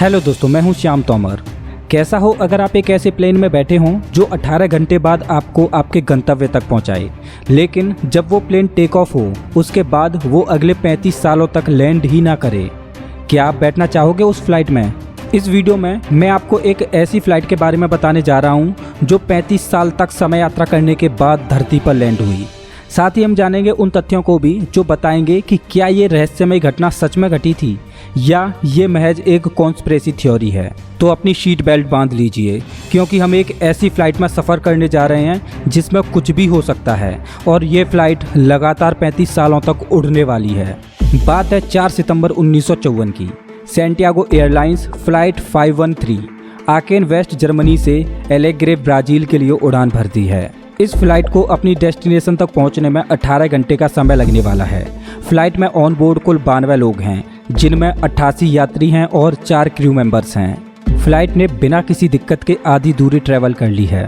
Hello दोस्तों, मैं हूं श्याम तोमर। कैसा हो अगर आप एक ऐसे प्लेन में बैठे हों जो 18 घंटे बाद आपको आपके गंतव्य तक पहुंचाए, लेकिन जब वो प्लेन टेक ऑफ हो उसके बाद वो अगले 35 सालों तक लैंड ही ना करे। क्या आप बैठना चाहोगे उस फ्लाइट में? इस वीडियो में मैं आपको एक ऐसी फ्लाइट के बारे में बताने जा रहा हूं जो 35 साल तक समय यात्रा करने के बाद धरती पर लैंड हुई। साथ ही हम जानेंगे उन तथ्यों को भी जो बताएंगे कि क्या ये रहस्यमय घटना सच में घटी थी या ये महज एक कॉन्स्पिरेसी थ्योरी है। तो अपनी सीट बेल्ट बांध लीजिए, क्योंकि हम एक ऐसी फ्लाइट में सफ़र करने जा रहे हैं जिसमें कुछ भी हो सकता है और ये फ्लाइट लगातार 35 सालों तक उड़ने वाली है। बात है 4 सितंबर 1954 की। Santiago airlines flight 513 Aachen West Germany से एलेग्रे ब्राज़ील के लिए उड़ान भरती है। इस फ्लाइट को अपनी डेस्टिनेशन तक पहुंचने में 18 घंटे का समय लगने वाला है। फ्लाइट में ऑन बोर्ड कुल 92 लोग हैं, जिनमें 88 यात्री हैं और 4 क्रू मेंबर्स हैं। फ्लाइट ने बिना किसी दिक्कत के आधी दूरी ट्रैवल कर ली है।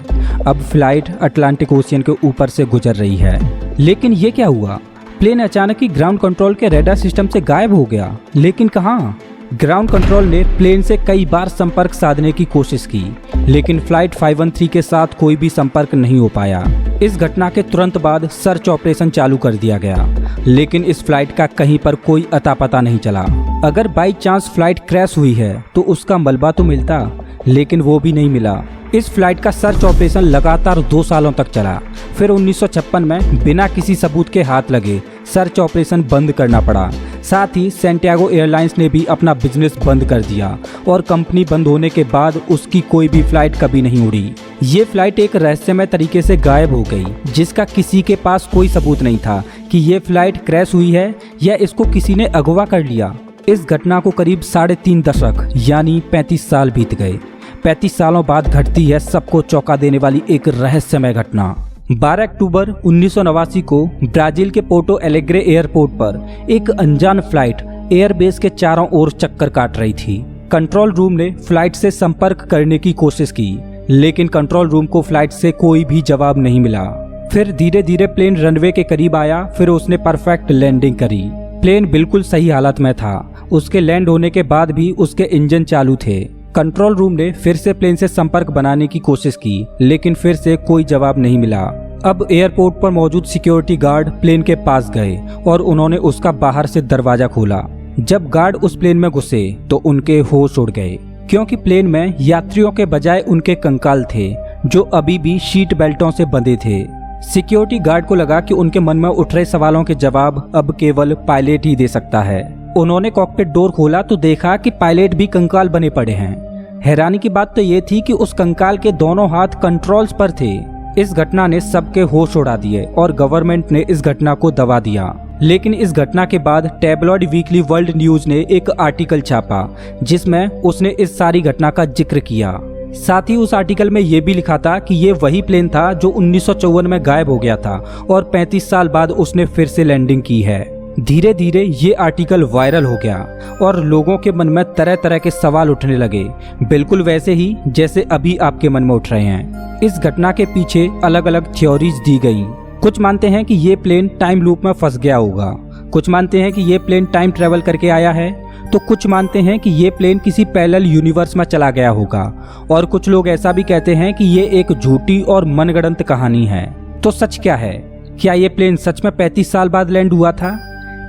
अब फ्लाइट अटलांटिक ओशियन के ऊपर से गुजर रही है। लेकिन ये क्या हुआ? प्लेन अचानक ही ग्राउंड कंट्रोल के रडार सिस्टम से गायब हो गया। लेकिन कहाँ? ग्राउंड कंट्रोल ने प्लेन से कई बार संपर्क साधने की कोशिश की, लेकिन फ्लाइट 513 के साथ कोई भी संपर्क नहीं हो पाया। इस घटना के तुरंत बाद सर्च ऑपरेशन चालू कर दिया गया, लेकिन इस फ्लाइट का कहीं पर कोई अता पता नहीं चला। अगर बाई चांस फ्लाइट क्रैश हुई है तो उसका मलबा तो मिलता, लेकिन वो भी नहीं मिला। इस फ्लाइट का सर्च ऑपरेशन लगातार 2 सालों तक चला। फिर 1956 में बिना किसी सबूत के हाथ लगे सर्च ऑपरेशन बंद करना पड़ा। साथ ही सैंटियागो एयरलाइंस ने भी अपना बिजनेस बंद कर दिया और कंपनी बंद होने के बाद उसकी कोई भी फ्लाइट कभी नहीं उड़ी। ये फ्लाइट एक रहस्यमय तरीके से गायब हो गई, जिसका किसी के पास कोई सबूत नहीं था कि ये फ्लाइट क्रैश हुई है या इसको किसी ने अगवा कर लिया। इस घटना को करीब 3.5 दशक यानी 35 साल बीत गए। 35 सालों बाद घटती है सबको चौंका देने वाली एक रहस्यमय घटना। 12 अक्टूबर 1989 को ब्राजील के पोर्टो एलेग्रे एयरपोर्ट पर एक अनजान फ्लाइट एयरबेस के चारों ओर चक्कर काट रही थी। कंट्रोल रूम ने फ्लाइट से संपर्क करने की कोशिश की, लेकिन कंट्रोल रूम को फ्लाइट से कोई भी जवाब नहीं मिला। फिर धीरे धीरे प्लेन रनवे के करीब आया। फिर उसने परफेक्ट लैंडिंग करी। प्लेन बिल्कुल सही हालत में था। उसके लैंड होने के बाद भी उसके इंजन चालू थे। कंट्रोल रूम ने फिर से प्लेन से संपर्क बनाने की कोशिश की, लेकिन फिर से कोई जवाब नहीं मिला। अब एयरपोर्ट पर मौजूद सिक्योरिटी गार्ड प्लेन के पास गए और उन्होंने उसका बाहर से दरवाजा खोला। जब गार्ड उस प्लेन में घुसे तो उनके होश उड़ गए, क्योंकि प्लेन में यात्रियों के बजाय उनके कंकाल थे जो अभी भी सीट बेल्टों से बंधे थे। सिक्योरिटी गार्ड को लगा कि उनके मन में उठ रहे सवालों के जवाब अब केवल पायलट ही दे सकता है। उन्होंने कॉकपिट डोर खोला तो देखा कि पायलट भी कंकाल बने पड़े हैं। हैरानी की बात तो ये थी कि उस कंकाल के दोनों हाथ कंट्रोल्स पर थे। इस घटना ने सबके होश उड़ा दिए और गवर्नमेंट ने इस घटना को दबा दिया। लेकिन इस घटना के बाद टैबलॉइड वीकली वर्ल्ड न्यूज ने एक आर्टिकल छापा जिसमें उसने इस सारी घटना का जिक्र किया। साथ ही उस आर्टिकल में ये भी लिखा था कि ये वही प्लेन था जो 1954 में गायब हो गया था और 35 साल बाद उसने फिर से लैंडिंग की है। धीरे धीरे ये आर्टिकल वायरल हो गया और लोगों के मन में तरह तरह के सवाल उठने लगे, बिल्कुल वैसे ही जैसे अभी आपके मन में उठ रहे हैं। इस घटना के पीछे अलग अलग थ्योरीज दी गई। कुछ मानते हैं कि ये प्लेन टाइम लूप में फंस गया होगा, कुछ मानते हैं कि ये प्लेन टाइम ट्रेवल करके आया है, तो कुछ मानते हैं कि ये प्लेन किसी पैरेलल यूनिवर्स में चला गया होगा, और कुछ लोग ऐसा भी कहते हैं कि ये एक झूठी और मनगढ़ंत कहानी है। तो सच क्या है? क्या ये प्लेन सच में 35 साल बाद लैंड हुआ था?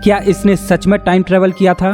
क्या इसने सच में टाइम ट्रेवल किया था?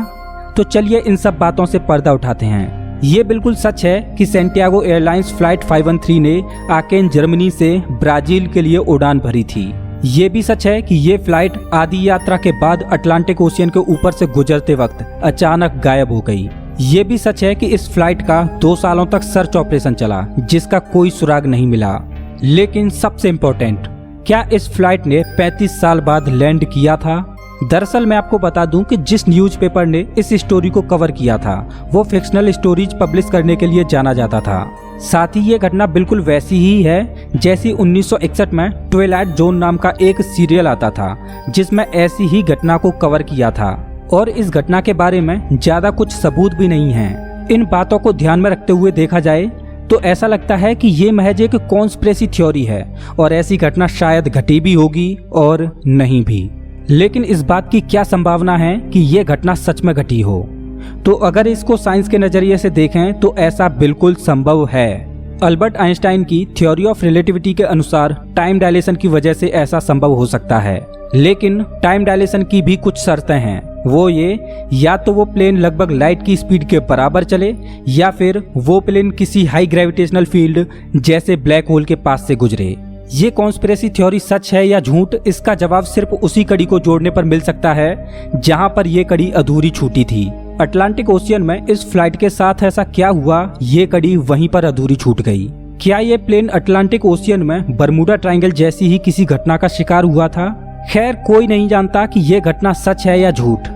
तो चलिए इन सब बातों से पर्दा उठाते हैं। ये बिल्कुल सच है कि सैंटियागो एयरलाइंस फ्लाइट 513 ने आकेन जर्मनी से ब्राजील के लिए उड़ान भरी थी। ये भी सच है कि ये फ्लाइट आधी यात्रा के बाद अटलांटिक ओशियन के ऊपर से गुजरते वक्त अचानक गायब हो गई। ये भी सच है कि इस फ्लाइट का 2 सालों तक सर्च ऑपरेशन चला, जिसका कोई सुराग नहीं मिला। लेकिन सबसे इम्पोर्टेंट, क्या इस फ्लाइट ने 35 साल बाद लैंड किया था? दरअसल मैं आपको बता दूं कि जिस न्यूज़पेपर ने इस स्टोरी को कवर किया था वो फिक्शनल स्टोरीज पब्लिश करने के लिए जाना जाता था। साथ ही ये घटना बिल्कुल वैसी ही है जैसी 1961 में ट्विलाइट जोन नाम का एक सीरियल आता था, जिसमें ऐसी ही घटना को कवर किया था। और इस घटना के बारे में ज्यादा कुछ सबूत भी नहीं है। इन बातों को ध्यान में रखते हुए देखा जाए तो ऐसा लगता है कि ये महज एक कॉन्स्पिरेसी थ्योरी है और ऐसी घटना शायद घटी भी होगी और नहीं भी। लेकिन इस बात की क्या संभावना है कि ये घटना सच में घटी हो? तो अगर इसको साइंस के नजरिए से देखें तो ऐसा बिल्कुल संभव है। अल्बर्ट आइंस्टाइन की थ्योरी ऑफ रिलेटिविटी के अनुसार टाइम डायलेशन की वजह से ऐसा संभव हो सकता है, लेकिन टाइम डायलेशन की भी कुछ शर्तें हैं। वो ये, या तो वो प्लेन लगभग लाइट की स्पीड के बराबर चले, या फिर वो प्लेन किसी हाई ग्रेविटेशनल फील्ड जैसे ब्लैक होल के पास से गुजरे। ये कॉन्स्पिरेसी थ्योरी सच है या झूठ, इसका जवाब सिर्फ उसी कड़ी को जोड़ने पर मिल सकता है जहां पर ये कड़ी अधूरी छूटी थी। अटलांटिक ओशियन में इस फ्लाइट के साथ ऐसा क्या हुआ, ये कड़ी वहीं पर अधूरी छूट गई। क्या ये प्लेन अटलांटिक ओशियन में बरमूडा ट्रायंगल जैसी ही किसी घटना का शिकार हुआ था? खैर, कोई नहीं जानता कि ये घटना सच है या झूठ,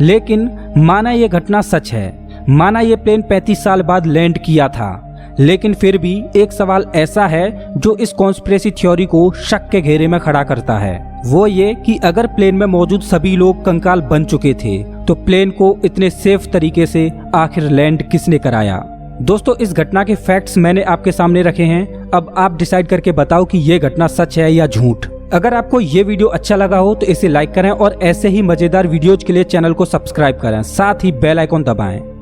लेकिन माना ये घटना सच है, माना ये प्लेन 35 साल बाद लैंड किया था, लेकिन फिर भी एक सवाल ऐसा है जो इस कॉन्स्पिरेसी थ्योरी को शक के घेरे में खड़ा करता है। वो ये कि अगर प्लेन में मौजूद सभी लोग कंकाल बन चुके थे तो प्लेन को इतने सेफ तरीके से आखिर लैंड किसने कराया? दोस्तों, इस घटना के फैक्ट्स मैंने आपके सामने रखे हैं। अब आप डिसाइड करके बताओ कि ये घटना सच है या झूठ। अगर आपको ये वीडियो अच्छा लगा हो तो इसे लाइक करें और ऐसे ही मजेदार वीडियोज के लिए चैनल को सब्सक्राइब करें, साथ ही बेल आइकॉन दबाएं।